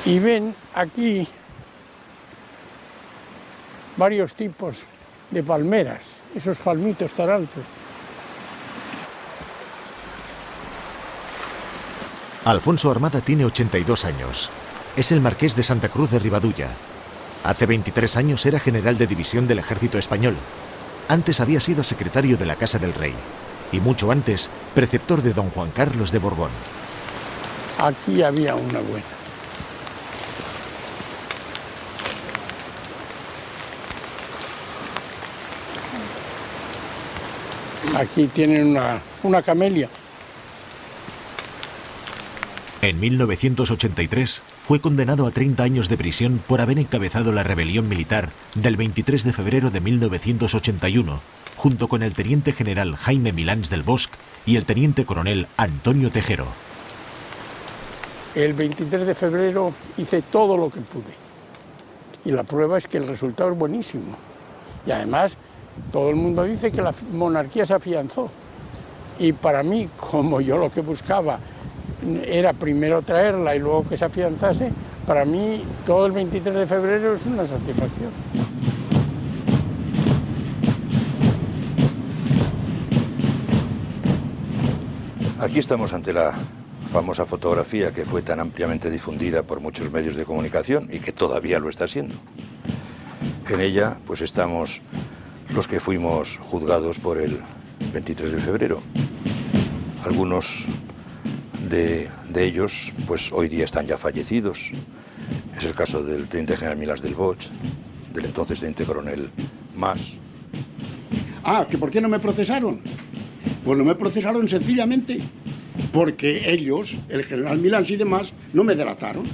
Y ven aquí varios tipos de palmeras, esos palmitos tan altos. Alfonso Armada tiene 82 años. Es el marqués de Santa Cruz de Ribadulla. Hace 23 años era general de división del ejército español. Antes había sido secretario de la Casa del Rey. Y mucho antes, preceptor de don Juan Carlos de Borbón. Aquí había una buena. Aquí tienen una camelia. En 1983 fue condenado a 30 años de prisión por haber encabezado la rebelión militar del 23 de febrero de 1981, junto con el teniente general Jaime Milans del Bosch y el teniente coronel Antonio Tejero. El 23 de febrero hice todo lo que pude. Y la prueba es que el resultado es buenísimo. Y además, todo el mundo dice que la monarquía se afianzó. Y para mí, como yo lo que buscaba era primero traerla y luego que se afianzase, para mí todo el 23 de febrero es una satisfacción. Aquí estamos ante la famosa fotografía que fue tan ampliamente difundida por muchos medios de comunicación y que todavía lo está siendo. En ella, pues estamos los que fuimos juzgados por el 23 de febrero. Algunos de ellos, pues hoy día están ya fallecidos. Es el caso del teniente general Milans del Bosch, del entonces teniente coronel Mas. Ah, ¿que por qué no me procesaron? Pues no me procesaron sencillamente porque ellos, el general Milans y demás, no me delataron.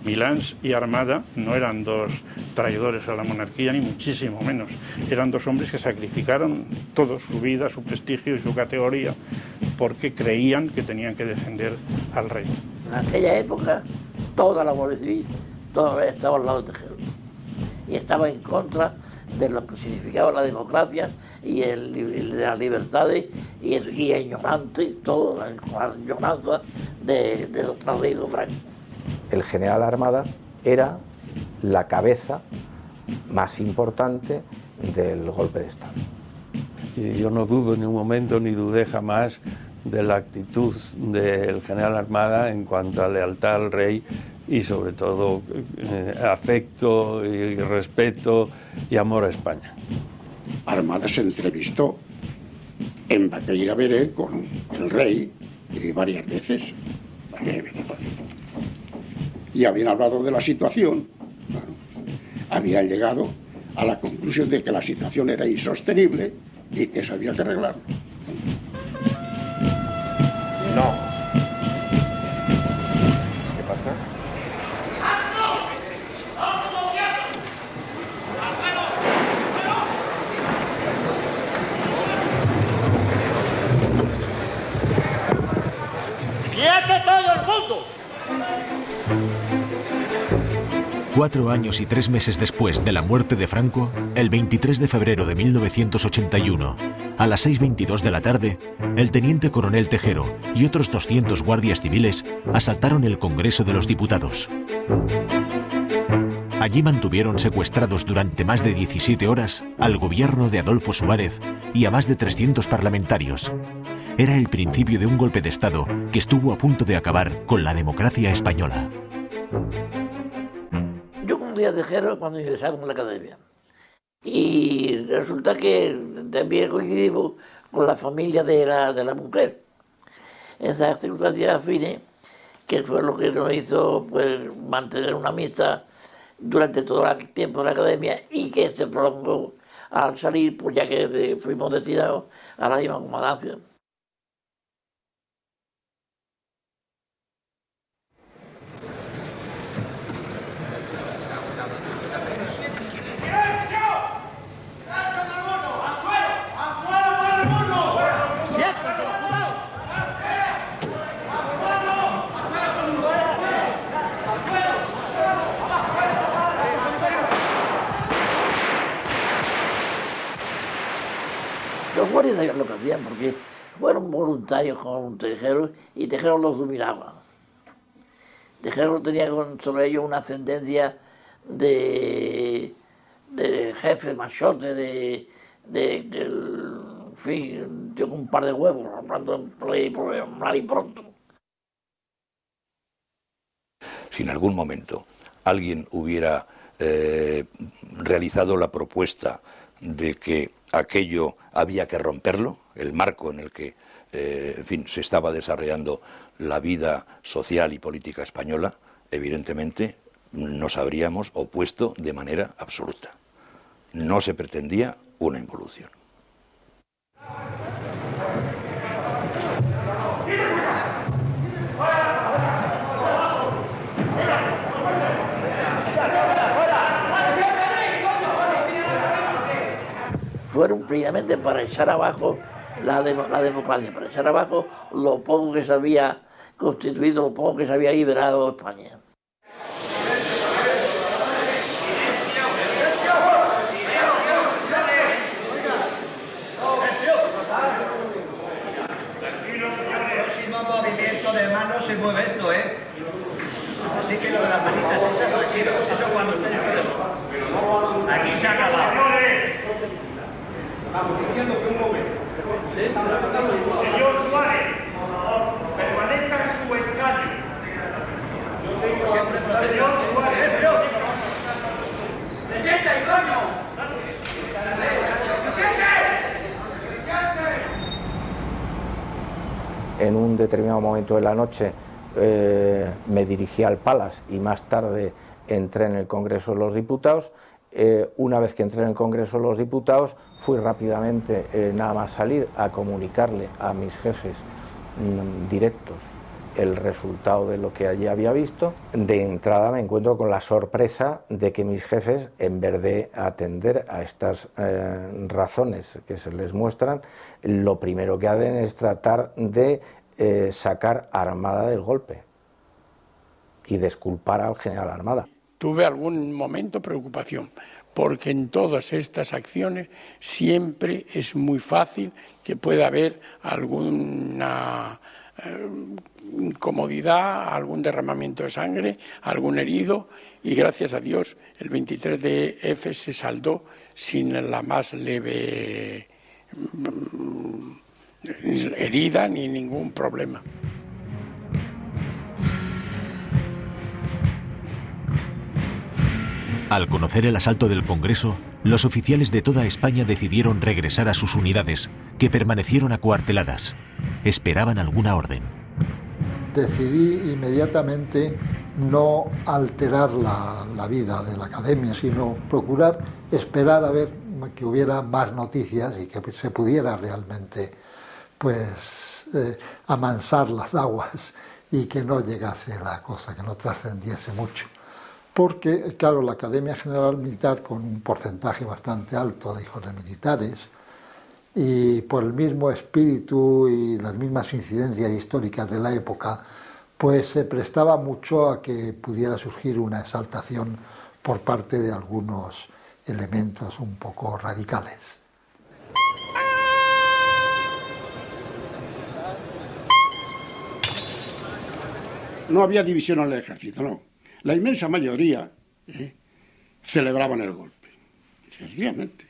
Milans y Armada no eran dos traidores a la monarquía, ni muchísimo menos. Eran dos hombres que sacrificaron todo, su vida, su prestigio y su categoría, porque creían que tenían que defender al rey. En aquella época, toda la Guardia Civil estaba al lado de Tejero. Y estaba en contra de lo que significaba la democracia y de las libertades y ignorante, todo, la ignorancia de don Francisco Franco. El general Armada era la cabeza más importante del golpe de Estado. Y yo no dudo en un momento, ni dudé jamás de la actitud del general Armada en cuanto a lealtad al rey y sobre todo afecto y respeto y amor a España. Armada se entrevistó en Baqueira-Veré con el rey varias veces. Y habían hablado de la situación. Claro. Habían llegado a la conclusión de que la situación era insostenible y que se había que arreglarlo. No. ¿Qué pasa? ¡Quiete todo el mundo! 4 años y 3 meses después de la muerte de Franco, el 23 de febrero de 1981, a las 6:22 de la tarde, el teniente coronel Tejero y otros 200 guardias civiles asaltaron el Congreso de los Diputados. Allí mantuvieron secuestrados durante más de 17 horas al gobierno de Adolfo Suárez y a más de 300 parlamentarios. Era el principio de un golpe de Estado que estuvo a punto de acabar con la democracia española. Yo conocí a Tejero cuando ingresaba en la academia. Y resulta que también coincidimos con la familia de la mujer. Esas circunstancias afines, que fue lo que nos hizo pues, mantener una amistad durante todo el tiempo de la academia y que se prolongó al salir, pues ya que fuimos destinados a la misma comandancia. Los guardias sabían lo que hacían porque fueron voluntarios con Tejero y Tejero los dominaba. Tejero tenía sobre ellos una ascendencia de jefe, machote, en fin, dio un par de huevos, hablando mal y pronto. Si en algún momento alguien hubiera realizado la propuesta de que aquello había que romperlo, el marco en el que en fin, se estaba desarrollando la vida social y política española, evidentemente nos habríamos opuesto de manera absoluta. No se pretendía una involución. Fueron precisamente para echar abajo la democracia, para echar abajo lo poco que se había constituido, lo poco que se había liberado España. De manos se mueve esto, ¿eh? Así que lo de las manitas esas, tranquilos, eso cuando estén ustedes. Aquí se ha acabado. Vamos diciendo que un momento. Señor Suárez, por favor, permanezca en su escaño. Yo tengo siempre señor Suárez. ¡Se sienta, coño! ¡Se siente! En un determinado momento de la noche me dirigí al Palace y más tarde entré en el Congreso de los Diputados. Una vez que entré en el Congreso de los Diputados fui rápidamente, nada más salir, a comunicarle a mis jefes directos el resultado de lo que allí había visto. De entrada me encuentro con la sorpresa de que mis jefes, en vez de atender a estas razones que se les muestran, lo primero que hacen es tratar de sacar a Armada del golpe y desculpar al general Armada. Tuve algún momento preocupación, porque en todas estas acciones siempre es muy fácil que pueda haber alguna incomodidad, algún derramamiento de sangre, algún herido, y gracias a Dios el 23 de F se saldó sin la más leve herida ni ningún problema. Al conocer el asalto del Congreso, los oficiales de toda España decidieron regresar a sus unidades, que permanecieron acuarteladas. Esperaban alguna orden. Decidí inmediatamente no alterar la vida de la academia, sino procurar esperar a ver que hubiera más noticias y que se pudiera realmente amansar las aguas y que no llegase la cosa, que no trascendiese mucho. Porque, claro, la Academia General Militar, con un porcentaje bastante alto de hijos de militares, y por el mismo espíritu y las mismas incidencias históricas de la época, pues se prestaba mucho a que pudiera surgir una exaltación por parte de algunos elementos un poco radicales. No había división en el ejército, no. La inmensa mayoría celebraban el golpe, sencillamente.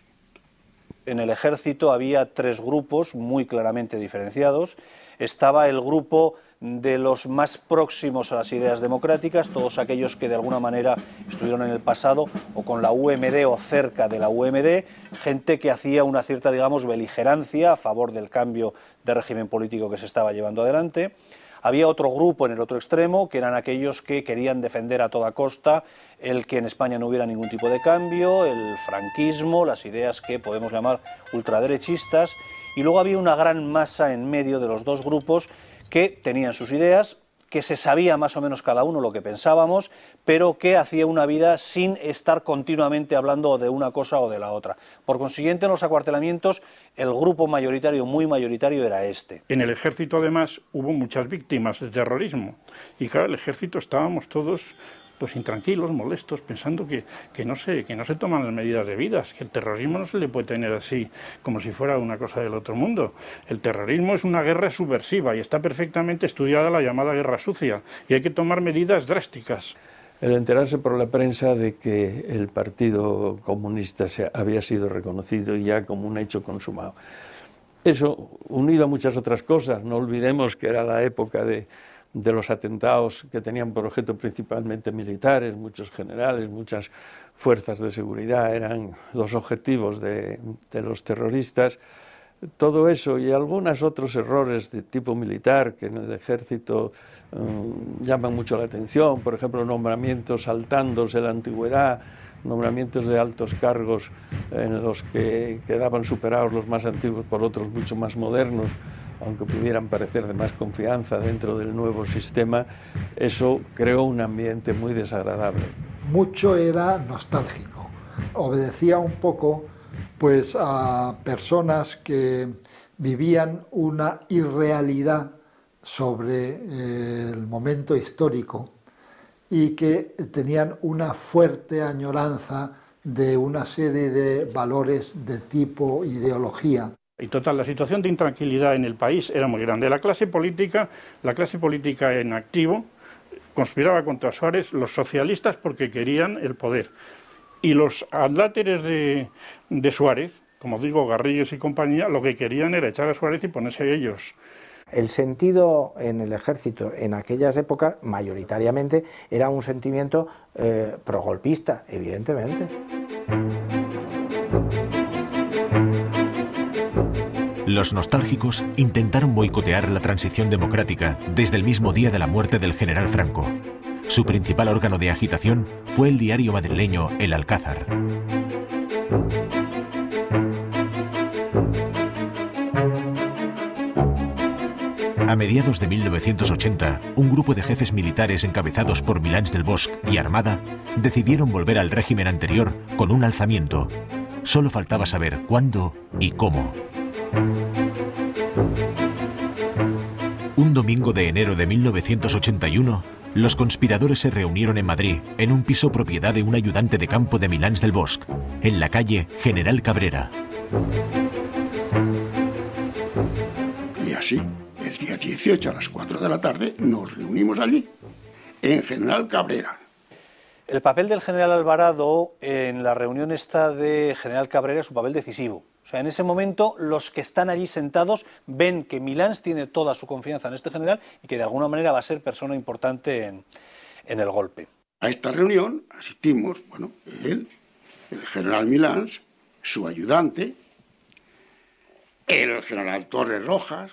En el ejército había tres grupos muy claramente diferenciados. Estaba el grupo de los más próximos a las ideas democráticas, todos aquellos que de alguna manera estuvieron en el pasado o con la UMD o cerca de la UMD, gente que hacía una cierta, digamos, beligerancia a favor del cambio de régimen político que se estaba llevando adelante. Había otro grupo en el otro extremo, que eran aquellos que querían defender a toda costa el que en España no hubiera ningún tipo de cambio, el franquismo, las ideas que podemos llamar ultraderechistas, y luego había una gran masa en medio de los dos grupos que tenían sus ideas, que se sabía más o menos cada uno lo que pensábamos, pero que hacía una vida sin estar continuamente hablando de una cosa o de la otra. Por consiguiente, en los acuartelamientos, el grupo mayoritario, muy mayoritario, era este. En el ejército, además, hubo muchas víctimas de terrorismo. Y claro, el ejército estábamos todos pues intranquilos, molestos, pensando que no se toman las medidas debidas, que el terrorismo no se le puede tener así, como si fuera una cosa del otro mundo. El terrorismo es una guerra subversiva y está perfectamente estudiada la llamada guerra sucia, y hay que tomar medidas drásticas. El enterarse por la prensa de que el Partido Comunista había sido reconocido ya como un hecho consumado. Eso, unido a muchas otras cosas, no olvidemos que era la época de los atentados que tenían por objeto principalmente militares, muchos generales, muchas fuerzas de seguridad, eran los objetivos de los terroristas. Todo eso y algunos otros errores de tipo militar que en el ejército llaman mucho la atención, por ejemplo, nombramientos saltándose la antigüedad, nombramientos de altos cargos en los que quedaban superados los más antiguos por otros mucho más modernos, aunque pudieran parecer de más confianza dentro del nuevo sistema. Eso creó un ambiente muy desagradable. Mucho era nostálgico, obedecía un poco pues a personas que vivían una irrealidad sobre el momento histórico y que tenían una fuerte añoranza de una serie de valores de tipo ideología. Y total, la situación de intranquilidad en el país era muy grande. La clase política en activo conspiraba contra Suárez, los socialistas porque querían el poder. Y los adláteres de Suárez, como digo, Garrigues y compañía, lo que querían era echar a Suárez y ponerse a ellos. El sentido en el ejército en aquellas épocas, mayoritariamente, era un sentimiento progolpista, evidentemente. Los nostálgicos intentaron boicotear la transición democrática desde el mismo día de la muerte del general Franco. Su principal órgano de agitación fue el diario madrileño El Alcázar. A mediados de 1980, un grupo de jefes militares encabezados por Milans del Bosch y Armada decidieron volver al régimen anterior con un alzamiento. Solo faltaba saber cuándo y cómo. Un domingo de enero de 1981, los conspiradores se reunieron en Madrid, en un piso propiedad de un ayudante de campo de Milans del Bosch, en la calle General Cabrera. Y así, el día 18 a las 4 de la tarde, nos reunimos allí, en General Cabrera. El papel del general Alvarado en la reunión esta de General Cabrera es un papel decisivo. O sea, en ese momento los que están allí sentados ven que Milans tiene toda su confianza en este general y que de alguna manera va a ser persona importante en el golpe. A esta reunión asistimos, bueno, él, el general Milans, su ayudante, el general Torres Rojas,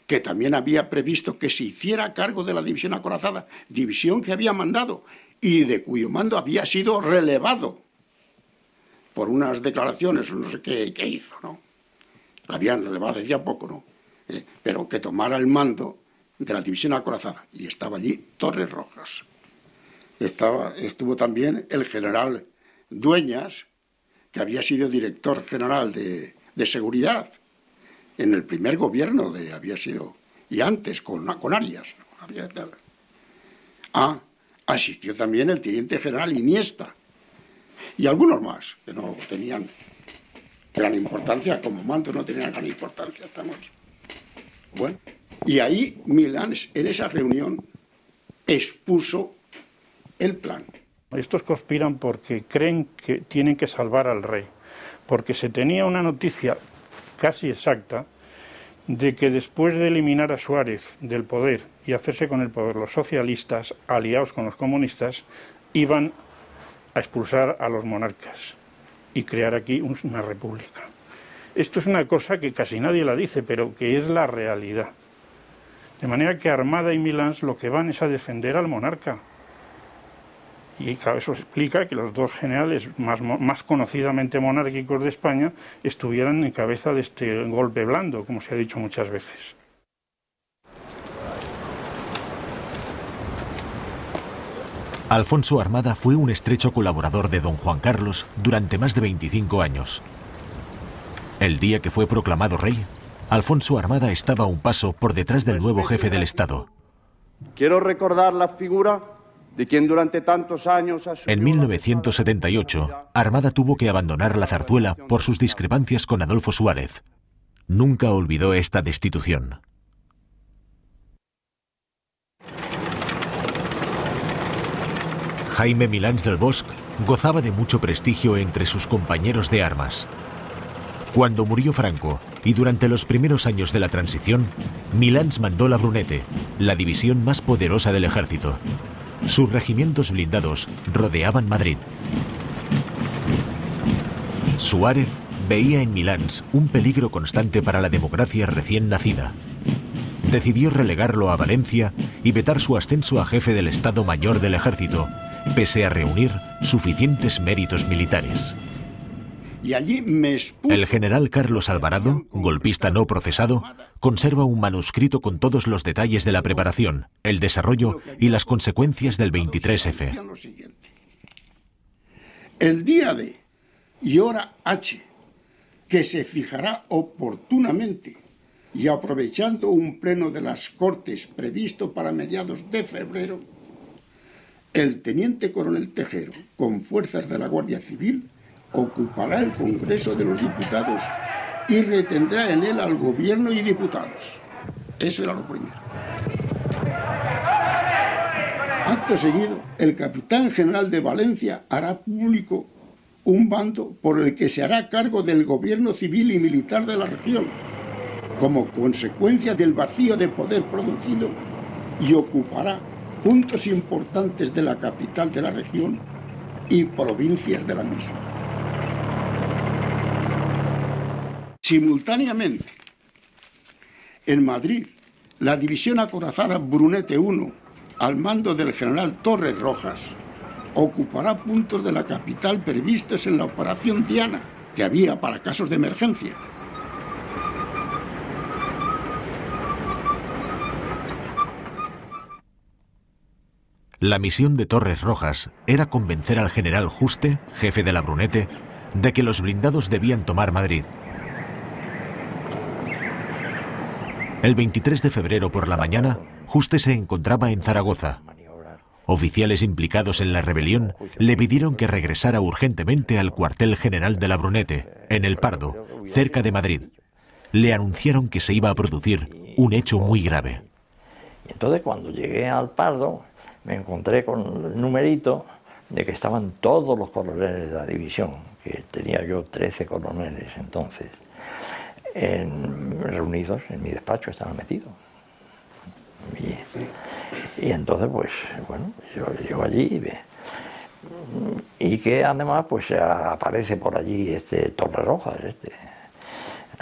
que también había previsto que se hiciera cargo de la división acorazada, división que había mandado y de cuyo mando había sido relevado por unas declaraciones, o no sé qué hizo, ¿no? La habían relevado decía poco, ¿no? Pero que tomara el mando de la división acorazada. Y estaba allí Torres Rojas. Estuvo también el general Dueñas, que había sido director general de seguridad en el primer gobierno había sido, y antes con Arias, ¿no? Asistió también el teniente general Iniesta y algunos más que no tenían gran importancia, como mando no tenían gran importancia, estamos. Bueno, y ahí Milans en esa reunión expuso el plan. Estos conspiran porque creen que tienen que salvar al rey, porque se tenía una noticia casi exacta de que después de eliminar a Suárez del poder y hacerse con el poder los socialistas, aliados con los comunistas, iban a expulsar a los monarcas y crear aquí una república. Esto es una cosa que casi nadie la dice, pero que es la realidad. De manera que Armada y Milans lo que van es a defender al monarca. Y claro, eso explica que los dos generales más conocidamente monárquicos de España estuvieran en cabeza de este golpe blando, como se ha dicho muchas veces. Alfonso Armada fue un estrecho colaborador de don Juan Carlos durante más de 25 años. El día que fue proclamado rey, Alfonso Armada estaba a un paso por detrás del nuevo jefe del Estado. Quiero recordar la figura de quien durante tantos años... En 1978, Armada tuvo que abandonar la Zarzuela por sus discrepancias con Adolfo Suárez. Nunca olvidó esta destitución. Jaime Milans del Bosch gozaba de mucho prestigio entre sus compañeros de armas. Cuando murió Franco y durante los primeros años de la transición, Milans mandó la Brunete, la división más poderosa del ejército. Sus regimientos blindados rodeaban Madrid. Suárez veía en Milans un peligro constante para la democracia recién nacida. Decidió relegarlo a Valencia y vetar su ascenso a jefe del Estado Mayor del Ejército, pese a reunir suficientes méritos militares. Y allí me expuso... El general Carlos Alvarado, golpista no procesado, conserva un manuscrito con todos los detalles de la preparación, el desarrollo y las consecuencias del 23F. El día D y hora H, que se fijará oportunamente y aprovechando un pleno de las Cortes previsto para mediados de febrero, el teniente coronel Tejero, con fuerzas de la Guardia Civil, ocupará el Congreso de los Diputados y retendrá en él al gobierno y diputados. Eso era lo primero. Acto seguido, el capitán general de Valencia hará público un bando por el que se hará cargo del gobierno civil y militar de la región, como consecuencia del vacío de poder producido, y ocupará puntos importantes de la capital de la región y provincias de la misma. Simultáneamente, en Madrid, la división acorazada Brunete I, al mando del general Torres Rojas, ocupará puntos de la capital previstos en la operación Diana, que había para casos de emergencia. La misión de Torres Rojas era convencer al general Juste, jefe de la Brunete, de que los blindados debían tomar Madrid. El 23 de febrero por la mañana, Juste se encontraba en Zaragoza. Oficiales implicados en la rebelión le pidieron que regresara urgentemente al cuartel general de la Brunete, en El Pardo, cerca de Madrid. Le anunciaron que se iba a producir un hecho muy grave. Entonces, cuando llegué al Pardo, me encontré con el numerito de que estaban todos los coroneles de la división, que tenía yo 13 coroneles entonces, reunidos en mi despacho, estaban metidos. Y entonces, pues, bueno, yo llego allí y que además, pues, aparece por allí Torres Rojas,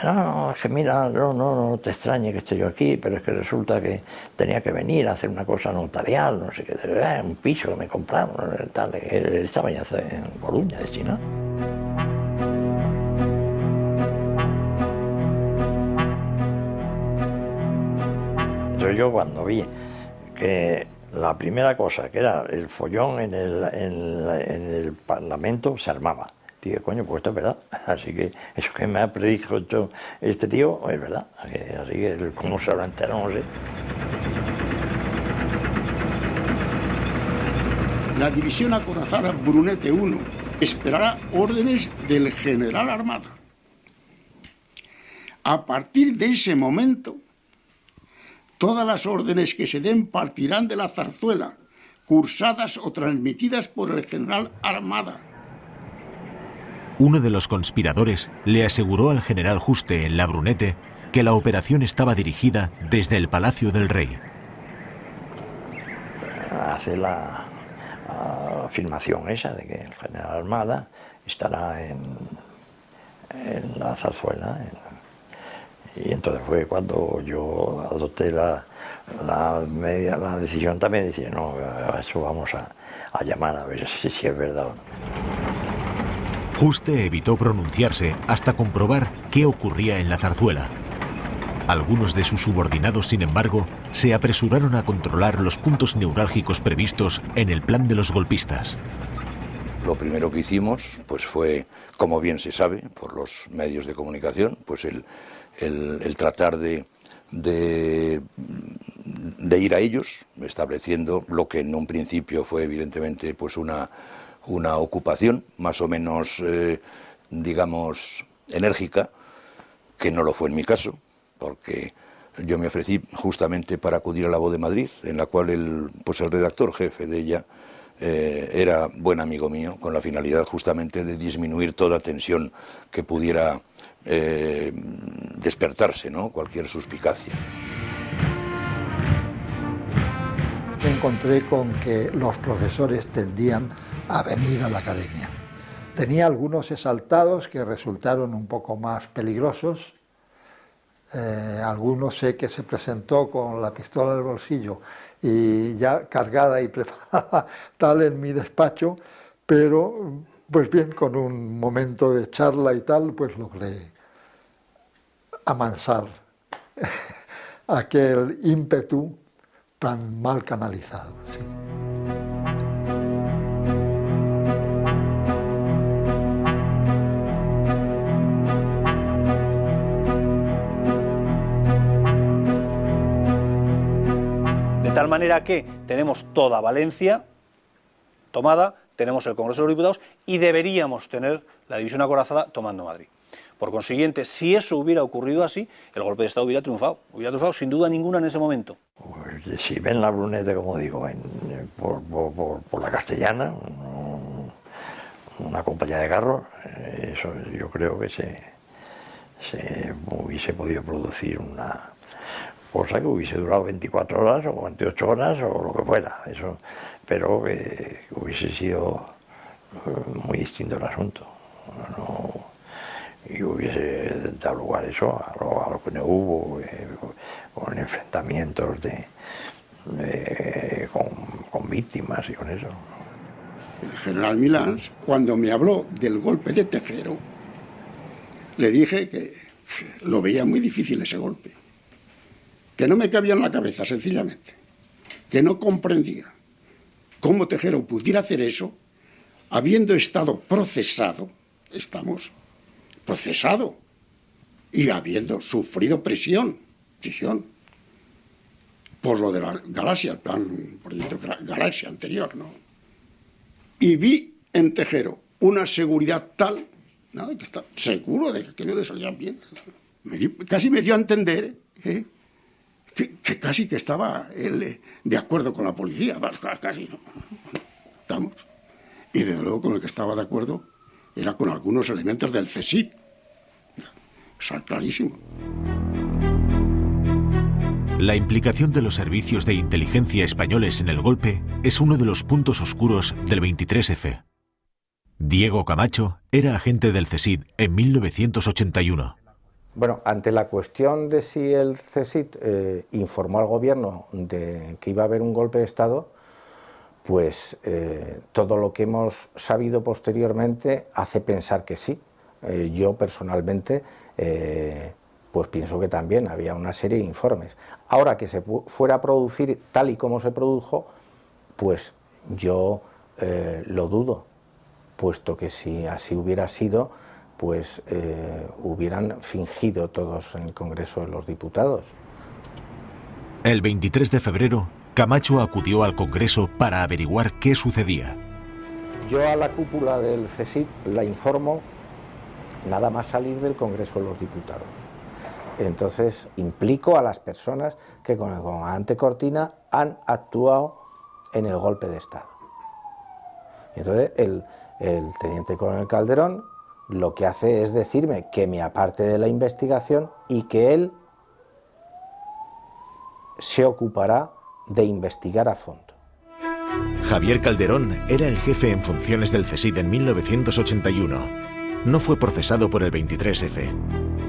No, es que mira, no te extrañe que esté yo aquí, pero es que resulta que tenía que venir a hacer una cosa notarial, no sé qué, un piso que me compraron, tal, él estaba ya en Coruña, de China. Entonces yo cuando vi que la primera cosa, que era el follón en el Parlamento, se armaba. Dije, coño, pues esto es verdad. Así que eso que me ha predicho este tío es verdad. Así que cómo se habrá enterado, no sé. La división acorazada Brunete I esperará órdenes del general Armada. A partir de ese momento, todas las órdenes que se den partirán de la zarzuela, cursadas o transmitidas por el general Armada. Uno de los conspiradores le aseguró al general Juste en la Brunete que la operación estaba dirigida desde el Palacio del Rey. Hace la afirmación esa de que el general Armada estará en la zarzuela. Y entonces fue cuando yo adopté la decisión también de decir, no, a eso vamos a llamar a ver si es verdad o no. Juste evitó pronunciarse hasta comprobar qué ocurría en la zarzuela. Algunos de sus subordinados, sin embargo, se apresuraron a controlar los puntos neurálgicos previstos en el plan de los golpistas. Lo primero que hicimos, pues fue, como bien se sabe por los medios de comunicación, pues el tratar de de ir a ellos, estableciendo lo que en un principio fue evidentemente pues una ocupación más o menos, digamos, enérgica, que no lo fue en mi caso, porque yo me ofrecí justamente para acudir a La Voz de Madrid, en la cual el redactor jefe de ella era buen amigo mío, con la finalidad justamente de disminuir toda tensión que pudiera despertarse, ¿no?, cualquier suspicacia. Me encontré con que los profesores tendían a venir a la academia. Tenía algunos exaltados que resultaron un poco más peligrosos. Algunos sé que se presentó con la pistola en el bolsillo y ya cargada y preparada tal en mi despacho, pero pues bien, con un momento de charla y tal, pues logré amansar aquel ímpetu tan mal canalizado. Sí. De tal manera que tenemos toda Valencia tomada, tenemos el Congreso de los Diputados y deberíamos tener la división acorazada tomando Madrid. Por consiguiente, si eso hubiera ocurrido así, el golpe de Estado hubiera triunfado sin duda ninguna en ese momento. Pues, si ven la Brunete, como digo, por la Castellana, una compañía de carros, eso yo creo que se hubiese podido producir una cosa que hubiese durado 24 horas o 28 horas o lo que fuera, eso, pero que hubiese sido muy distinto el asunto. No, y hubiese dado lugar eso a lo que no hubo, con enfrentamientos con víctimas y con eso. El general Milans, cuando me habló del golpe de Tejero, le dije que lo veía muy difícil ese golpe, que no me cabía en la cabeza sencillamente, que no comprendía cómo Tejero pudiera hacer eso habiendo estado procesado, procesado, y habiendo sufrido prisión, por lo de la Galaxia, el proyecto Galaxia anterior, ¿no? Y vi en Tejero una seguridad tal, ¿no?, que está seguro de que aquello le salía bien. Casi me dio a entender que casi que estaba él de acuerdo con la policía, casi, ¿no? Estamos. Y desde luego con el que estaba de acuerdo era con algunos elementos del CSIC. Eso es clarísimo. La implicación de los servicios de inteligencia españoles en el golpe es uno de los puntos oscuros del 23F. Diego Camacho era agente del CSIC en 1981. Bueno, ante la cuestión de si el CSIC informó al gobierno de que iba a haber un golpe de Estado, pues todo lo que hemos sabido posteriormente hace pensar que sí. Yo personalmente pues pienso que también había una serie de informes. Ahora que se fuera a producir tal y como se produjo, pues yo lo dudo, puesto que si así hubiera sido, pues hubieran fingido todos en el Congreso de los Diputados. El 23 de febrero, Camacho acudió al Congreso para averiguar qué sucedía. Yo a la cúpula del CSIC la informo nada más salir del Congreso de los Diputados. Entonces implico a las personas que con el comandante Cortina han actuado en el golpe de Estado. Entonces el teniente coronel Calderón lo que hace es decirme que me aparte de la investigación y que él se ocupará de investigar a fondo. Javier Calderón era el jefe en funciones del CSIC en 1981. No fue procesado por el 23F.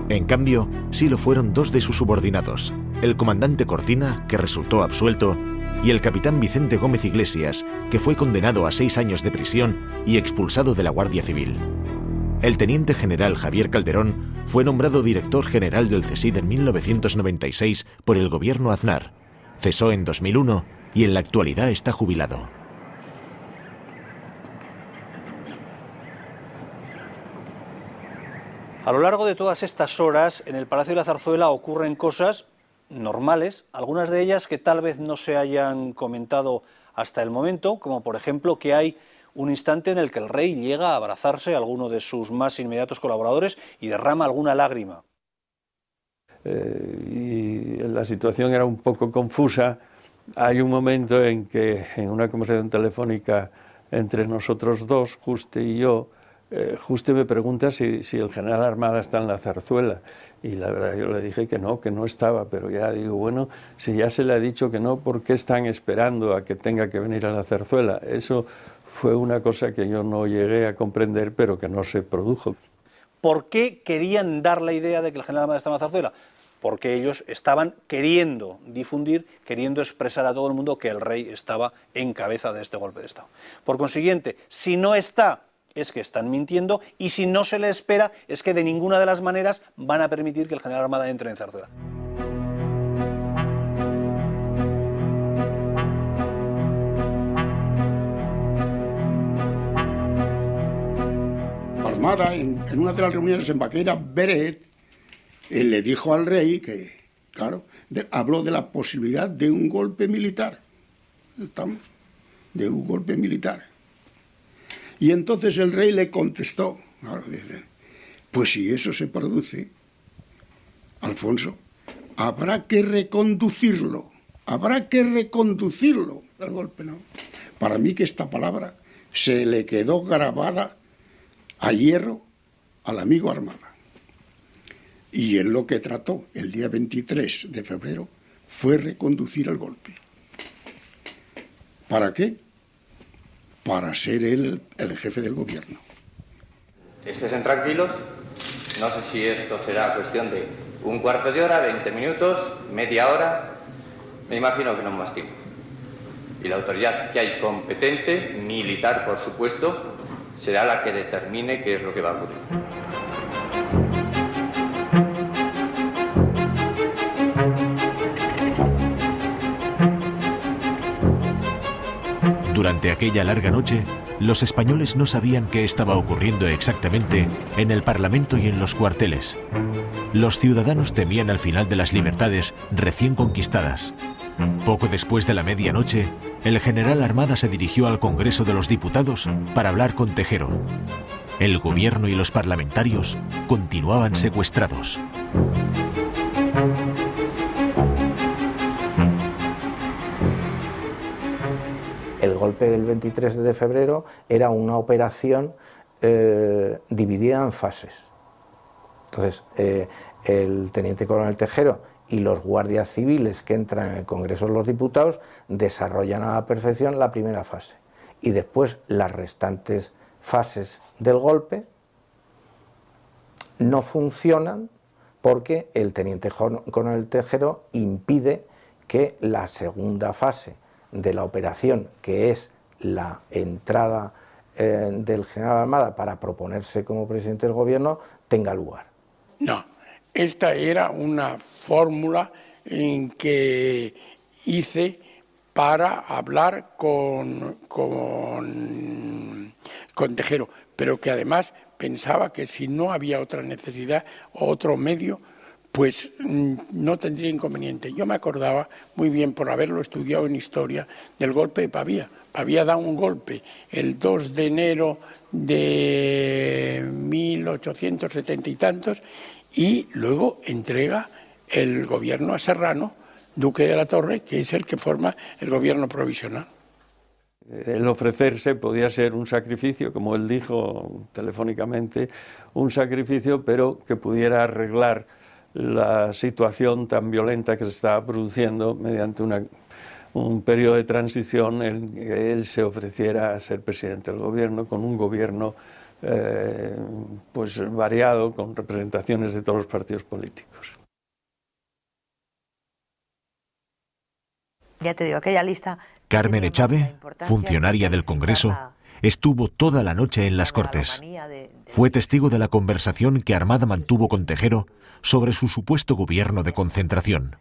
En cambio, sí lo fueron dos de sus subordinados, el comandante Cortina, que resultó absuelto, y el capitán Vicente Gómez Iglesias, que fue condenado a 6 años de prisión y expulsado de la Guardia Civil. El teniente general Javier Calderón fue nombrado director general del CSIC en 1996 por el gobierno Aznar. Cesó en 2001 y en la actualidad está jubilado. A lo largo de todas estas horas, en el Palacio de la Zarzuela ocurren cosas normales, algunas de ellas que tal vez no se hayan comentado hasta el momento, como por ejemplo que hay un instante en el que el rey llega a abrazarse a alguno de sus más inmediatos colaboradores y derrama alguna lágrima. Y la situación era un poco confusa. Hay un momento en que en una conversación telefónica entre nosotros dos, Juste y yo, Juste me pregunta si el general Armada está en la Zarzuela, y la verdad yo le dije que no estaba, pero ya digo, bueno, si ya se le ha dicho que no, ¿por qué están esperando a que tenga que venir a la Zarzuela? Eso fue una cosa que yo no llegué a comprender, pero que no se produjo. ¿Por qué querían dar la idea de que el general Armada estaba en la Zarzuela? Porque ellos estaban queriendo difundir, queriendo expresar a todo el mundo que el rey estaba en cabeza de este golpe de Estado. Por consiguiente, si no está, es que están mintiendo, y si no se le espera, es que de ninguna de las maneras van a permitir que el general Armada entre en Zarzuela. Armada, en una de las reuniones en Baqueira, Beret le dijo al rey que, claro, habló de la posibilidad de un golpe militar. Estamos, de un golpe militar. Y entonces el rey le contestó, claro, dice, pues si eso se produce, Alfonso, habrá que reconducirlo, el golpe, ¿no? Para mí que esta palabra se le quedó grabada a hierro al amigo Armada. Y él lo que trató el día 23 de febrero fue reconducir el golpe. ¿Para qué? Para ser él el jefe del gobierno. Estén tranquilos, no sé si esto será cuestión de un cuarto de hora, 20 minutos, media hora, me imagino que no más tiempo. Y la autoridad que hay competente, militar por supuesto, será la que determine qué es lo que va a ocurrir. Durante aquella larga noche, los españoles no sabían qué estaba ocurriendo exactamente en el Parlamento y en los cuarteles. Los ciudadanos temían el final de las libertades recién conquistadas. Poco después de la medianoche, el general Armada se dirigió al Congreso de los Diputados para hablar con Tejero. El gobierno y los parlamentarios continuaban secuestrados. El golpe del 23 de febrero era una operación dividida en fases. Entonces, el teniente coronel Tejero y los guardias civiles que entran en el Congreso de los Diputados desarrollan a la perfección la primera fase. Y después las restantes fases del golpe no funcionan porque el teniente coronel Tejero impide que la segunda fase de la operación, que es la entrada del general Armada para proponerse como presidente del gobierno, tenga lugar. No, esta era una fórmula en que hice para hablar con Tejero, pero que además pensaba que si no había otra necesidad o otro medio, pues no tendría inconveniente. Yo me acordaba muy bien, por haberlo estudiado en historia, del golpe de Pavía. Pavía da un golpe el 2 de enero de 1870 y tantos, y luego entrega el gobierno a Serrano, duque de la Torre, que es el que forma el gobierno provisional. El ofrecerse podía ser un sacrificio, como él dijo telefónicamente, un sacrificio, pero que pudiera arreglar la situación tan violenta que se estaba produciendo mediante un periodo de transición en que él se ofreciera a ser presidente del gobierno, con un gobierno pues variado, con representaciones de todos los partidos políticos. Ya te digo, aquella lista... Carmen Echave, funcionaria del Congreso, estuvo toda la noche en las Cortes. Fue testigo de la conversación que Armada mantuvo con Tejero sobre su supuesto gobierno de concentración.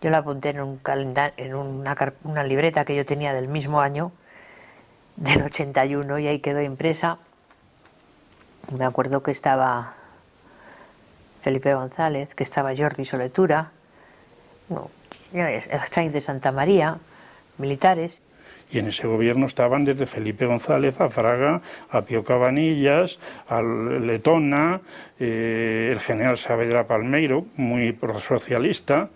Yo la apunté en un calendario, en una libreta que yo tenía del mismo año, del 81, y ahí quedó impresa. Me acuerdo que estaba Felipe González, que estaba Jordi Soletura, no, el Sáenz de Santa María, militares. Y en ese gobierno estaban desde Felipe González a Fraga, a Pío Cabanillas, a Letona, el general Saavedra Palmeiro, muy prosocialista.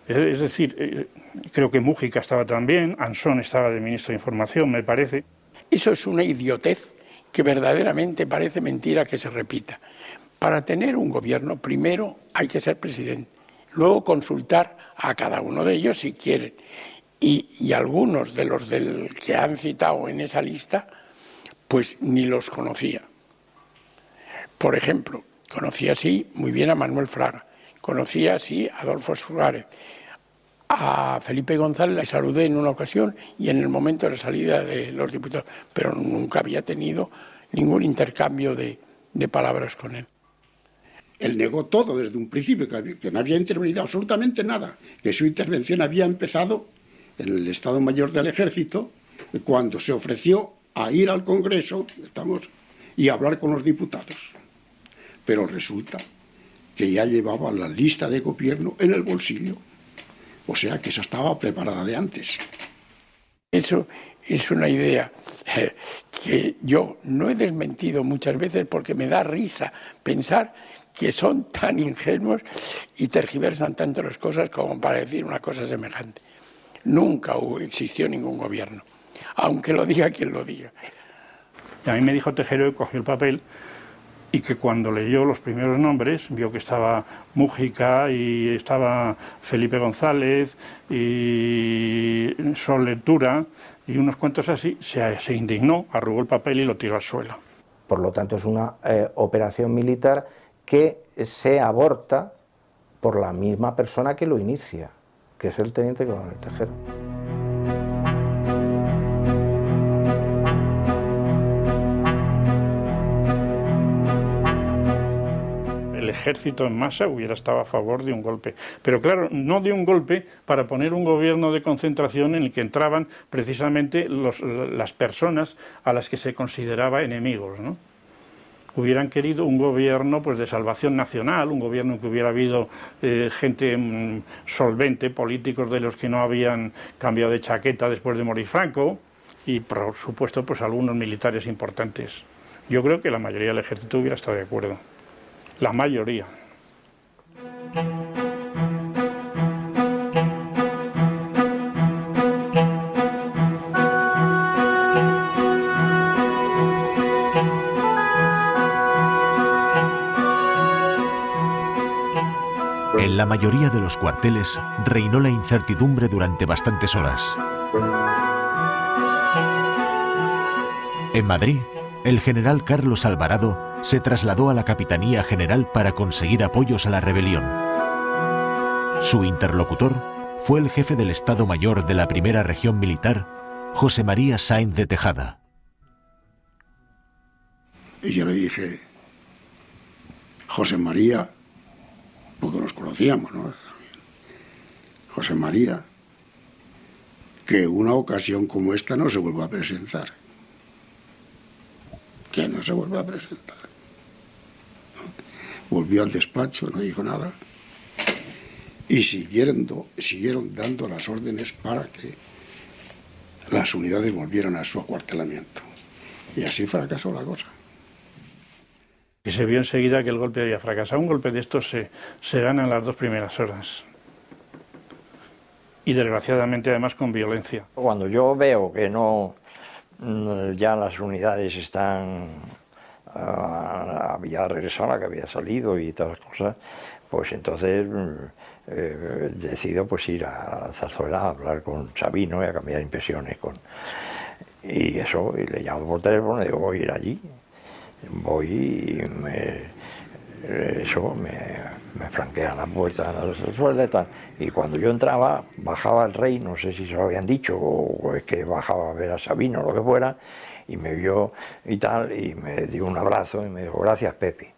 Es decir, creo que Mújica estaba también, Ansón estaba de ministro de Información, me parece. Eso es una idiotez que verdaderamente parece mentira que se repita. Para tener un gobierno, primero hay que ser presidente, luego consultar a cada uno de ellos si quieren. Y algunos de los que han citado en esa lista, pues ni los conocía. Por ejemplo, conocía así muy bien a Manuel Fraga, conocía así a Adolfo Suárez, a Felipe González le saludé en una ocasión y en el momento de la salida de los diputados, pero nunca había tenido ningún intercambio de palabras con él. Él negó todo desde un principio, que no había intervenido absolutamente nada, que su intervención había empezado en el Estado Mayor del Ejército, cuando se ofreció a ir al Congreso y hablar con los diputados. Pero resulta que ya llevaba la lista de gobierno en el bolsillo. O sea que esa estaba preparada de antes. Eso es una idea que yo no he desmentido muchas veces porque me da risa pensar que son tan ingenuos y tergiversan tanto las cosas como para decir una cosa semejante. Nunca existió ningún gobierno, aunque lo diga quien lo diga. Y a mí me dijo Tejero, cogió el papel, y que cuando leyó los primeros nombres, vio que estaba Mújica y estaba Felipe González y Sol Lectura y unos cuantos así, se indignó, arrugó el papel y lo tiró al suelo. Por lo tanto, es una operación militar que se aborta por la misma persona que lo inicia, que es el teniente coronel Tejero. El ejército en masa hubiera estado a favor de un golpe. Pero claro, no de un golpe para poner un gobierno de concentración en el que entraban precisamente las personas a las que se consideraba enemigos, ¿no? Hubieran querido un gobierno pues de salvación nacional, un gobierno en que hubiera habido gente solvente, políticos de los que no habían cambiado de chaqueta después de morir Franco, y por supuesto pues algunos militares importantes. Yo creo que la mayoría del ejército hubiera estado de acuerdo. La mayoría. En la mayoría de los cuarteles reinó la incertidumbre durante bastantes horas. En Madrid, el general Carlos Alvarado se trasladó a la Capitanía General para conseguir apoyos a la rebelión. Su interlocutor fue el jefe del Estado Mayor de la Primera Región Militar, José María Sáenz de Tejada. Y yo le dije, José María, porque nos conocíamos, ¿no? José María, que una ocasión como esta no se vuelva a presentar. Que no se vuelva a presentar. Volvió al despacho, no dijo nada. Y siguieron dando las órdenes para que las unidades volvieran a su acuartelamiento. Y así fracasó la cosa. Y se vio enseguida que el golpe había fracasado. Un golpe de estos se gana en las 2 primeras horas. Y desgraciadamente además con violencia. Cuando yo veo que no, ya las unidades están, había regresado a la que había salido y todas las cosas, pues entonces decido pues ir a Zarzuela a hablar con Sabino y a cambiar impresiones y eso, y le llamo por teléfono y digo, voy a ir allí. Voy y me franquean la puerta de la Zarzuela y tal. Y cuando yo entraba, bajaba el rey, no sé si se lo habían dicho o es que bajaba a ver a Sabino o lo que fuera, y me vio y tal, y me dio un abrazo y me dijo, gracias, Pepe.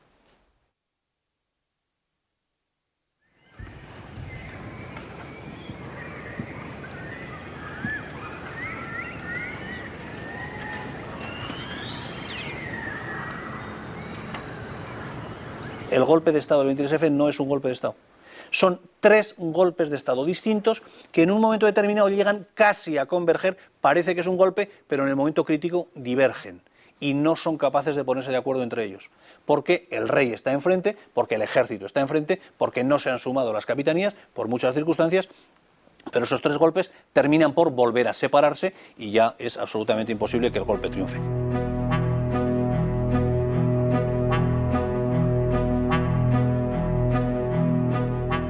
El golpe de Estado del 23F no es un golpe de Estado. Son 3 golpes de Estado distintos que en un momento determinado llegan casi a converger, parece que es un golpe, pero en el momento crítico divergen y no son capaces de ponerse de acuerdo entre ellos, porque el rey está enfrente, porque el ejército está enfrente, porque no se han sumado las capitanías, por muchas circunstancias, pero esos 3 golpes terminan por volver a separarse y ya es absolutamente imposible que el golpe triunfe.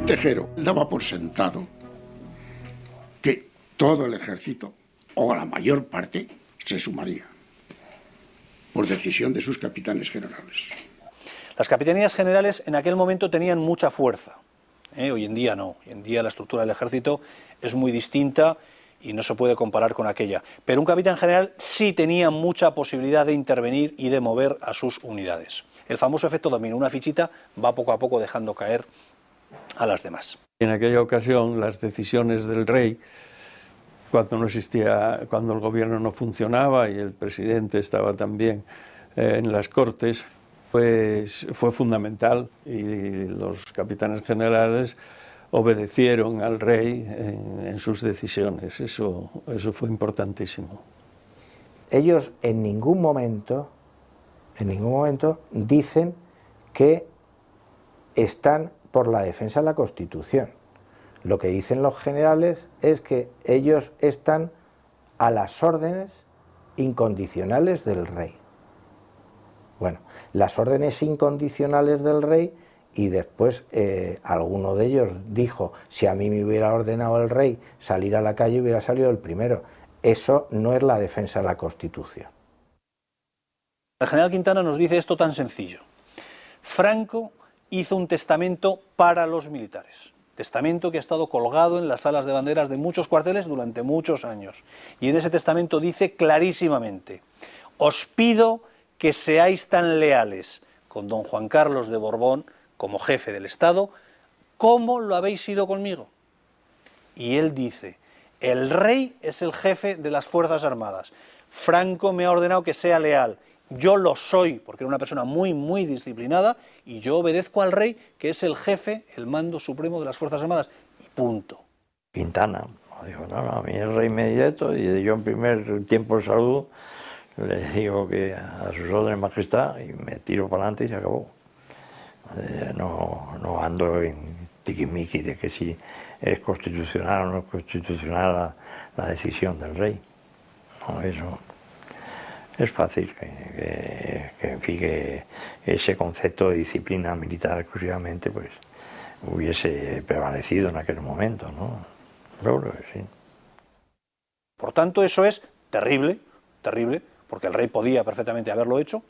Tejero daba por sentado que todo el ejército, o la mayor parte, se sumaría, por decisión de sus capitanes generales. Las capitanías generales en aquel momento tenían mucha fuerza. Hoy en día no. Hoy en día la estructura del ejército es muy distinta y no se puede comparar con aquella. Pero un capitán general sí tenía mucha posibilidad de intervenir y de mover a sus unidades. El famoso efecto dominó. Una fichita va poco a poco dejando caer a las demás. En aquella ocasión las decisiones del rey, cuando no existía, cuando el gobierno no funcionaba y el presidente estaba también en las Cortes, pues fue fundamental y los capitanes generales obedecieron al rey en sus decisiones. Eso fue importantísimo. Ellos en ningún momento dicen que están por la defensa de la Constitución. Lo que dicen los generales es que ellos están a las órdenes incondicionales del rey. Bueno, las órdenes incondicionales del rey, y después alguno de ellos dijo, si a mí me hubiera ordenado el rey salir a la calle, hubiera salido el primero. Eso no es la defensa de la Constitución. El general Quintana nos dice esto tan sencillo. Franco hizo un testamento para los militares. Testamento que ha estado colgado en las salas de banderas de muchos cuarteles durante muchos años. Y en ese testamento dice clarísimamente: os pido que seáis tan leales con don Juan Carlos de Borbón como jefe del Estado como lo habéis sido conmigo. Y él dice: el rey es el jefe de las Fuerzas Armadas. Franco me ha ordenado que sea leal. Yo lo soy, porque era una persona muy, muy disciplinada, y yo obedezco al rey, que es el jefe, el mando supremo de las Fuerzas Armadas, y punto. Quintana dijo, no, a mí el rey me dice esto, y yo en primer tiempo de salud le digo que a sus órdenes, majestad, y me tiro para adelante y se acabó. No ando en tiquismiquis de que si es constitucional o no es constitucional la decisión del rey. No, eso... Es fácil que ese concepto de disciplina militar exclusivamente pues, hubiese prevalecido en aquel momento, ¿no? Yo creo que sí. Por tanto, eso es terrible, terrible, porque el rey podía perfectamente haberlo hecho,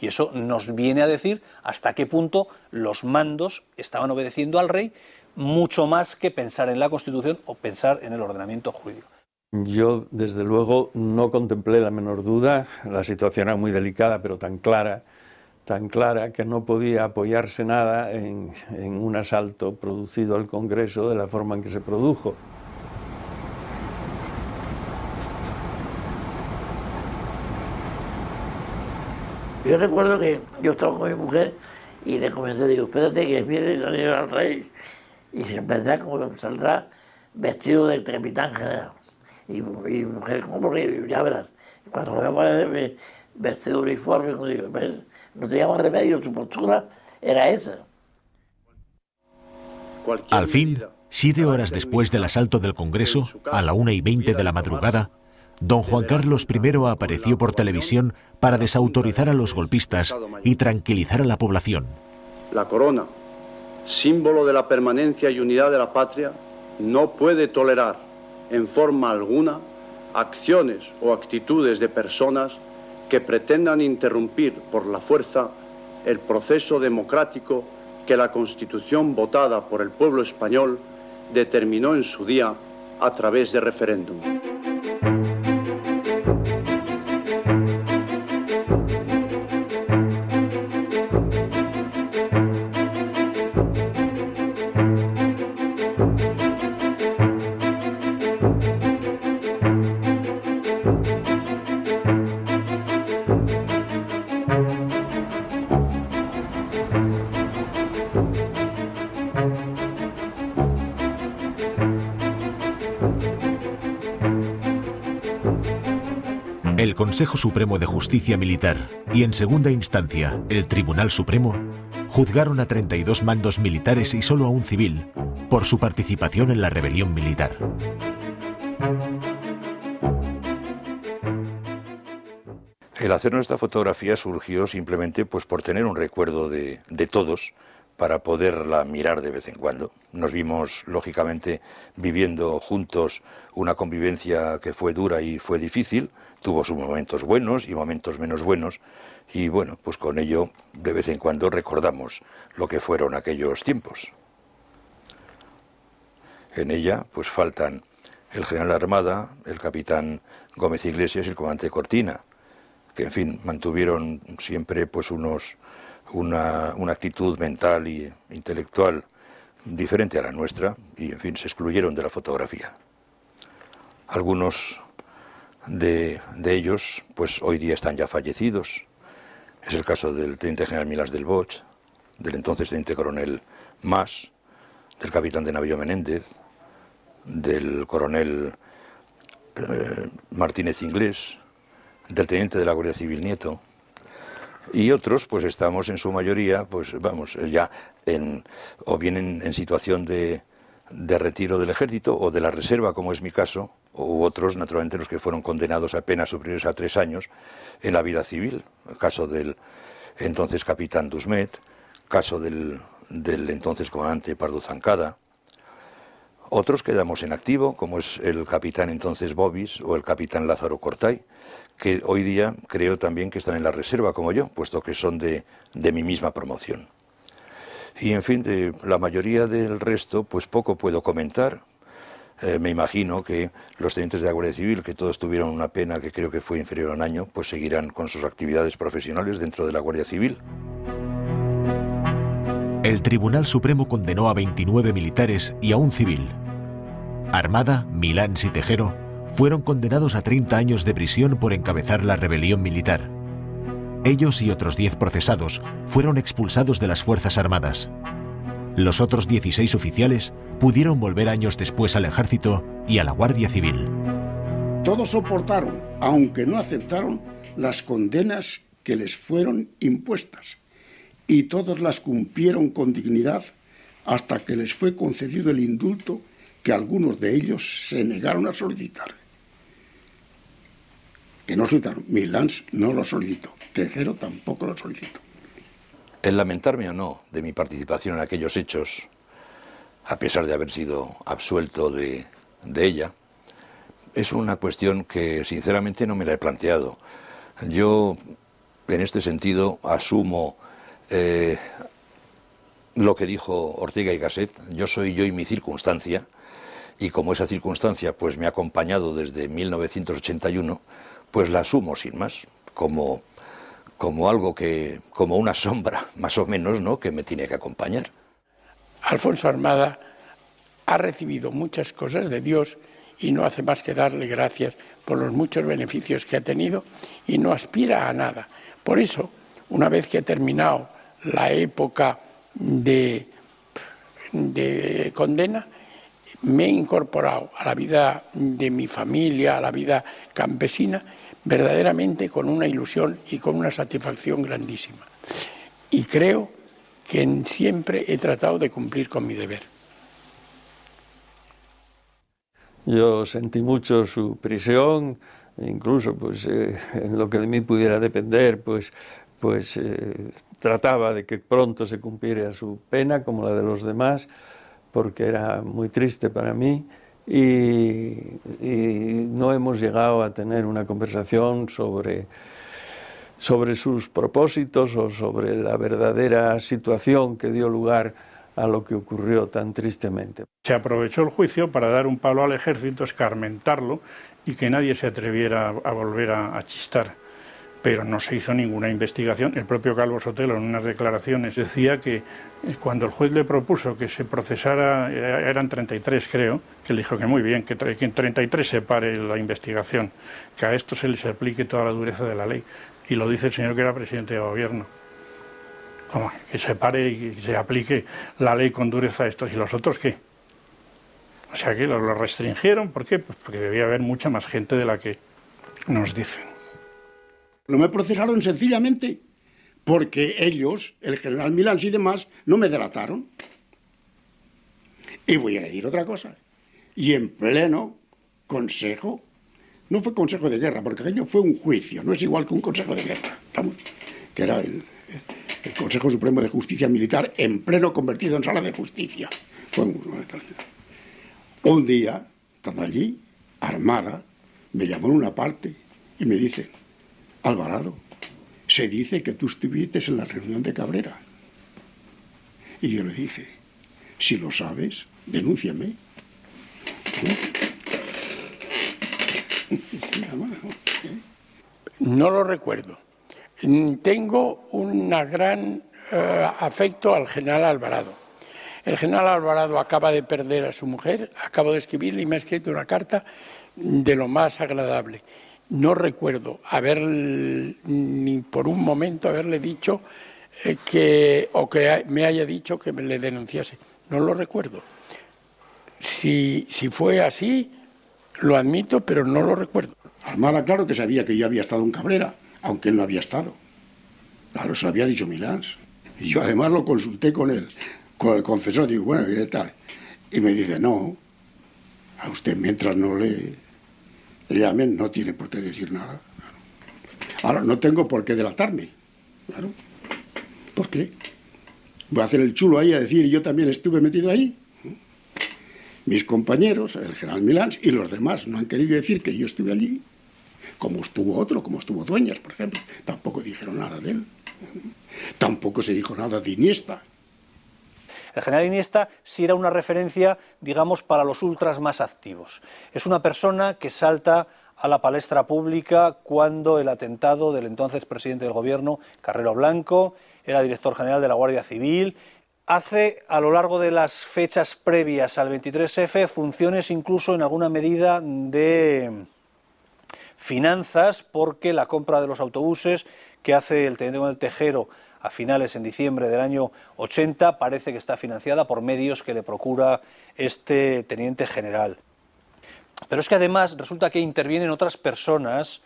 y eso nos viene a decir hasta qué punto los mandos estaban obedeciendo al rey mucho más que pensar en la Constitución o pensar en el ordenamiento jurídico. Yo, desde luego, no contemplé la menor duda. La situación era muy delicada, pero tan clara que no podía apoyarse nada en un asalto producido al Congreso de la forma en que se produjo. Yo recuerdo que yo estaba con mi mujer y le comenté, digo, espérate que viene el anillo al rey y se vendrá como saldrá vestido de capitán general. Y mujer, ¿cómo? Ya verás. Cuando me aparece vestido de uniforme, no tenía más remedio, su postura era esa. Al fin, 7 horas después del asalto del Congreso, a la 1:20 de la madrugada, don Juan Carlos I apareció por televisión para desautorizar a los golpistas y tranquilizar a la población. La corona, símbolo de la permanencia y unidad de la patria, no puede tolerar en forma alguna acciones o actitudes de personas que pretendan interrumpir por la fuerza el proceso democrático que la Constitución votada por el pueblo español determinó en su día a través de referéndum. El Consejo Supremo de Justicia Militar y, en segunda instancia, el Tribunal Supremo, juzgaron a 32 mandos militares y solo a un civil por su participación en la rebelión militar. El hacernos esta fotografía surgió simplemente pues, por tener un recuerdo de todos, para poderla mirar de vez en cuando. Nos vimos, lógicamente, viviendo juntos una convivencia que fue dura y fue difícil, tuvo sus momentos buenos y momentos menos buenos, y bueno, pues con ello, de vez en cuando recordamos lo que fueron aquellos tiempos. En ella, pues faltan el general Armada, el capitán Gómez Iglesias y el comandante Cortina, que en fin, mantuvieron siempre pues una actitud mental e intelectual diferente a la nuestra y en fin, se excluyeron de la fotografía. Algunos de ellos pues hoy día están ya fallecidos. Es el caso del teniente general Milans del Bosch, del entonces teniente coronel Mas, del capitán de navío Menéndez, del coronel Martínez Inglés, del teniente de la Guardia Civil Nieto, y otros pues estamos en su mayoría pues vamos ya o bien en situación de retiro del ejército o de la reserva, como es mi caso, u otros naturalmente los que fueron condenados a penas superiores a 3 años en la vida civil, el caso del entonces capitán Dusmet, caso del entonces comandante Pardo Zancada. Otros quedamos en activo, como es el capitán entonces Bobis o el capitán Lázaro Cortay, que hoy día creo también que están en la reserva como yo, puesto que son de mi misma promoción. Y en fin, de la mayoría del resto, pues poco puedo comentar. Me imagino que los tenientes de la Guardia Civil, que todos tuvieron una pena que creo que fue inferior a un año, pues seguirán con sus actividades profesionales dentro de la Guardia Civil. El Tribunal Supremo condenó a 29 militares y a un civil. Armada, Milans y Tejero fueron condenados a 30 años de prisión por encabezar la rebelión militar. Ellos y otros 10 procesados fueron expulsados de las Fuerzas Armadas. Los otros 16 oficiales pudieron volver años después al ejército y a la Guardia Civil. Todos soportaron, aunque no aceptaron, las condenas que les fueron impuestas, y todos las cumplieron con dignidad hasta que les fue concedido el indulto que algunos de ellos se negaron a solicitar. Que no solicitaron. Milans no lo solicitó. Tejero tampoco lo solicitó. El lamentarme o no de mi participación en aquellos hechos, a pesar de haber sido absuelto de ella, es una cuestión que sinceramente no me la he planteado. Yo, en este sentido, asumo lo que dijo Ortega y Gasset: yo soy yo y mi circunstancia, y como esa circunstancia pues me ha acompañado desde 1981, pues la asumo sin más, como algo que, como una sombra más o menos, ¿no?, que me tiene que acompañar. Alfonso Armada ha recibido muchas cosas de Dios y no hace más que darle gracias por los muchos beneficios que ha tenido y no aspira a nada. Por eso, una vez que ha terminado la época de condena, me he incorporado a la vida de mi familia, a la vida campesina, verdaderamente con una ilusión y con una satisfacción grandísima. Y creo que siempre he tratado de cumplir con mi deber. Yo sentí mucho su prisión, incluso pues, en lo que de mí pudiera depender, pues trataba de que pronto se cumpliera su pena, como la de los demás, porque era muy triste para mí, y no hemos llegado a tener una conversación sobre sus propósitos o sobre la verdadera situación que dio lugar a lo que ocurrió tan tristemente. Se aprovechó el juicio para dar un palo al ejército, escarmentarlo y que nadie se atreviera a volver a chistar. Pero no se hizo ninguna investigación. El propio Calvo Sotelo, en unas declaraciones, decía que cuando el juez le propuso que se procesara, eran 33 creo, que le dijo que muy bien, que en 33 se pare la investigación, que a esto se les aplique toda la dureza de la ley. Y lo dice el señor que era presidente de gobierno. ¿Cómo? Que se pare y que se aplique la ley con dureza a estos. ¿Y los otros qué? O sea que lo restringieron. ¿Por qué? Pues porque debía haber mucha más gente de la que nos dicen. No me procesaron sencillamente porque ellos, el general Milans y demás, no me delataron. Y voy a decir otra cosa. Y en pleno consejo, no fue consejo de guerra, porque aquello fue un juicio, no es igual que un consejo de guerra, ¿estamos? Que era el Consejo Supremo de Justicia Militar en pleno convertido en sala de justicia. Fue un día, estando allí, Armada me llamó en una parte y me dice: Alvarado, se dice que tú estuviste en la reunión de Cabrera. Y yo le dije: si lo sabes, denúnciame. No lo recuerdo. Tengo un gran afecto al general Alvarado. El general Alvarado acaba de perder a su mujer, acabo de escribirle y me ha escrito una carta de lo más agradable. No recuerdo ni por un momento haberle dicho que me haya dicho que me le denunciase. No lo recuerdo. Si fue así, lo admito, pero no lo recuerdo. Armada, claro que sabía que yo había estado en Cabrera, aunque él no había estado. Claro, se lo había dicho Milans. Y yo además lo consulté con él, con el confesor. Digo, bueno, ¿qué tal? Y me dice: no, a usted mientras no le llamen no tiene por qué decir nada. Ahora, no tengo por qué delatarme. Claro. ¿Por qué? Voy a hacer el chulo ahí a decir: yo también estuve metido ahí. Mis compañeros, el general Milans y los demás, no han querido decir que yo estuve allí. Como estuvo otro, como estuvo Dueñas, por ejemplo. Tampoco dijeron nada de él. Tampoco se dijo nada de Iniesta. El general Iniesta sí era una referencia, digamos, para los ultras más activos. Es una persona que salta a la palestra pública cuando el atentado del entonces presidente del gobierno, Carrero Blanco, era director general de la Guardia Civil. Hace, a lo largo de las fechas previas al 23F, funciones incluso en alguna medida de finanzas, porque la compra de los autobuses que hace el teniente coronel Tejero a finales en diciembre del año 80 parece que está financiada por medios que le procura este teniente general. Pero es que además resulta que intervienen otras personas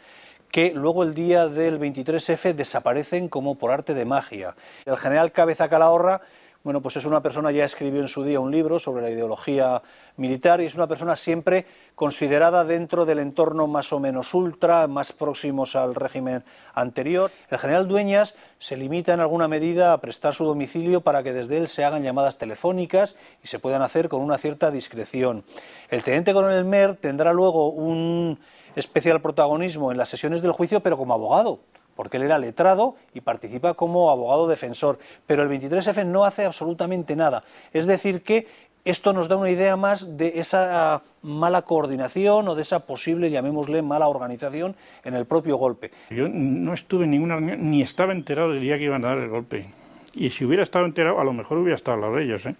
que luego el día del 23F desaparecen como por arte de magia. El general Cabeza Calahorra, bueno, pues es una persona, ya escribió en su día un libro sobre la ideología militar y es una persona siempre considerada dentro del entorno más o menos ultra, más próximos al régimen anterior. El general Dueñas se limita en alguna medida a prestar su domicilio para que desde él se hagan llamadas telefónicas y se puedan hacer con una cierta discreción. El teniente coronel Mer tendrá luego un especial protagonismo en las sesiones del juicio, pero como abogado, porque él era letrado y participa como abogado defensor, pero el 23F no hace absolutamente nada. Es decir que esto nos da una idea más de esa mala coordinación o de esa posible, llamémosle, mala organización en el propio golpe. Yo no estuve en ninguna reunión, ni estaba enterado del día que iban a dar el golpe. Y si hubiera estado enterado, a lo mejor hubiera estado al lado de ellos, ¿eh?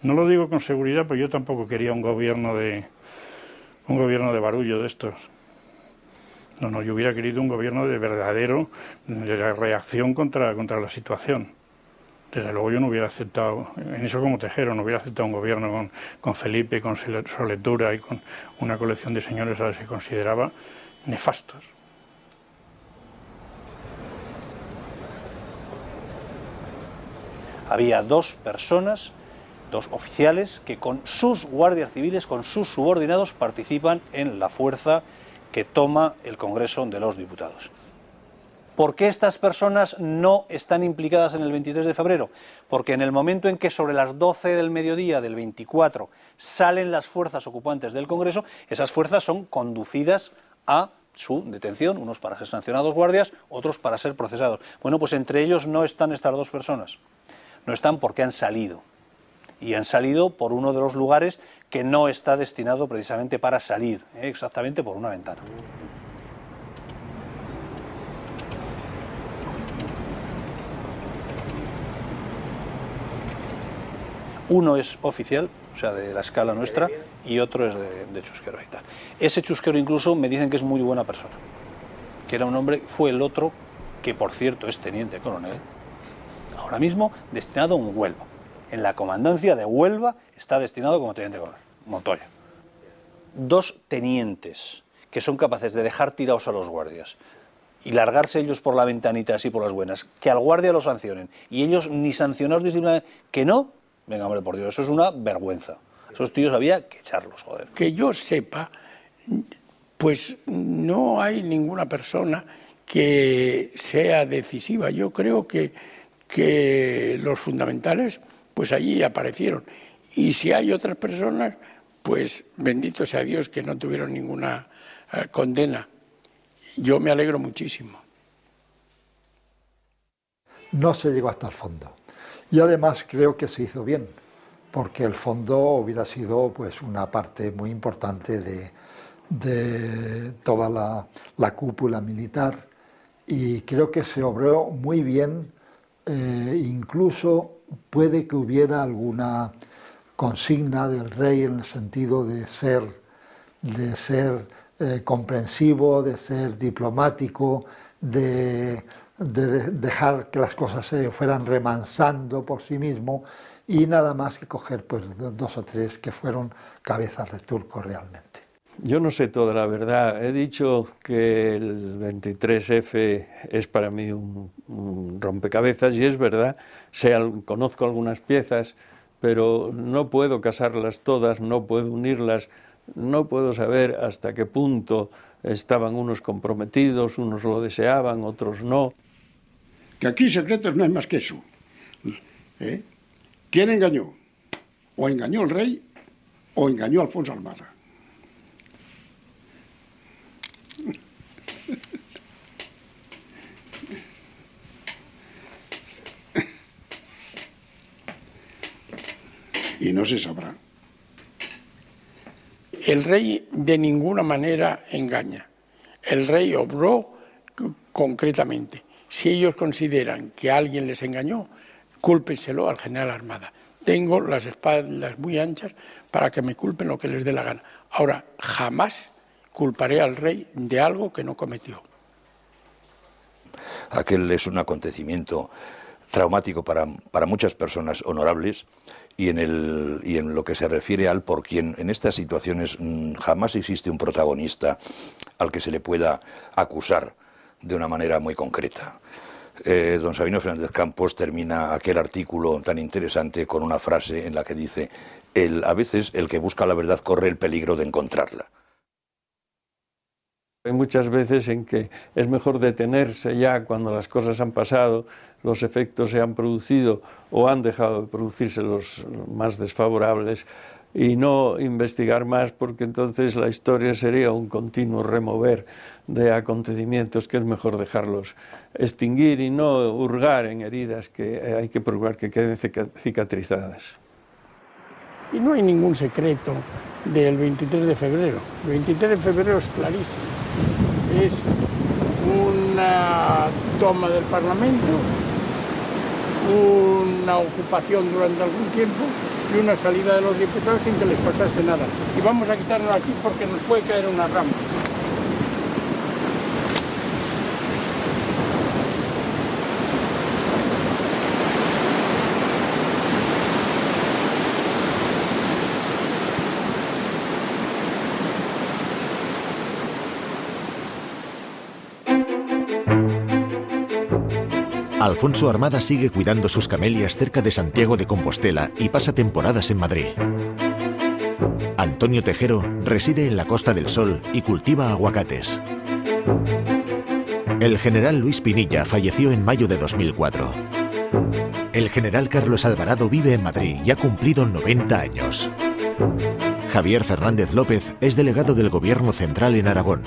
No lo digo con seguridad, pero yo tampoco quería un gobierno de barullo de estos. No, yo hubiera querido un gobierno de verdadero, de reacción contra la situación. Desde luego yo no hubiera aceptado, en eso como Tejero, no hubiera aceptado un gobierno con Felipe, con Soletura y con una colección de señores a los que consideraba nefastos. Había dos personas, dos oficiales, que con sus guardias civiles, con sus subordinados, participan en la fuerza que toma el Congreso de los Diputados. ¿Por qué estas personas no están implicadas en el 23 de febrero? Porque en el momento en que sobre las 12 del mediodía del 24 salen las fuerzas ocupantes del Congreso, esas fuerzas son conducidas a su detención, unos para ser sancionados guardias, otros para ser procesados. Bueno, pues entre ellos no están estas dos personas. No están porque han salido. Y han salido por uno de los lugares que no está destinado precisamente para salir, exactamente por una ventana. Uno es oficial, o sea, de la escala nuestra, y otro es de chusquero y tal. Ese chusquero incluso me dicen que es muy buena persona, que era un hombre, fue el otro, que por cierto es teniente coronel, ahora mismo destinado en Huelva. En la comandancia de Huelva está destinado como teniente coronel, Montoya. Dos tenientes que son capaces de dejar tirados a los guardias, y largarse ellos por la ventanita así por las buenas, que al guardia lo sancionen y ellos ni sancionados disciplinariamente, que no, venga, hombre, por Dios, eso es una vergüenza. Esos tíos había que echarlos, joder. Que yo sepa, pues no hay ninguna persona que sea decisiva. Yo creo que los fundamentales, pues allí aparecieron. Y si hay otras personas, pues bendito sea Dios que no tuvieron ninguna condena. Yo me alegro muchísimo. No se llegó hasta el fondo. Y además creo que se hizo bien, porque el fondo hubiera sido pues una parte muy importante de toda la cúpula militar, y creo que se obró muy bien. Incluso puede que hubiera alguna consigna del rey en el sentido de ser comprensivo, de ser diplomático, de dejar que las cosas se fueran remansando por sí mismo, y nada más que coger pues 2 o 3 que fueron cabezas de turco realmente. Yo no sé toda la verdad. He dicho que el 23F es para mí un rompecabezas, y es verdad. Conozco algunas piezas, pero no puedo casarlas todas, no puedo unirlas, no puedo saber hasta qué punto estaban unos comprometidos, unos lo deseaban, otros no. Que aquí secretos no hay más que eso. ¿Quién engañó? O engañó el rey o engañó a Alfonso Armada. Y no se sabrá. El rey de ninguna manera engaña. El rey obró concretamente. Si ellos consideran que alguien les engañó, cúlpenselo al general Armada. Tengo las espaldas muy anchas para que me culpen lo que les dé la gana. Ahora, jamás culparé al rey de algo que no cometió. Aquel es un acontecimiento traumático para muchas personas honorables, y en lo que se refiere al por quien en estas situaciones jamás existe un protagonista al que se le pueda acusar de una manera muy concreta. Don Sabino Fernández Campos termina aquel artículo tan interesante con una frase en la que dice: a veces el que busca la verdad corre el peligro de encontrarla. Hay muchas veces en que es mejor detenerse ya cuando las cosas han pasado, los efectos se han producido o han dejado de producirse los más desfavorables, y no investigar más, porque entonces la historia sería un continuo remover de acontecimientos que es mejor dejarlos extinguir y no hurgar en heridas que hay que procurar que queden cicatrizadas. Y no hay ningún secreto del 23 de febrero. El 23 de febrero es clarísimo. Es una toma del Parlamento, una ocupación durante algún tiempo y una salida de los diputados sin que les pasase nada. Y vamos a quitarnos aquí porque nos puede caer una rama. Alfonso Armada sigue cuidando sus camelias cerca de Santiago de Compostela y pasa temporadas en Madrid. Antonio Tejero reside en la Costa del Sol y cultiva aguacates. El general Luis Pinilla falleció en mayo de 2004. El general Carlos Alvarado vive en Madrid y ha cumplido 90 años. Javier Fernández López es delegado del Gobierno Central en Aragón.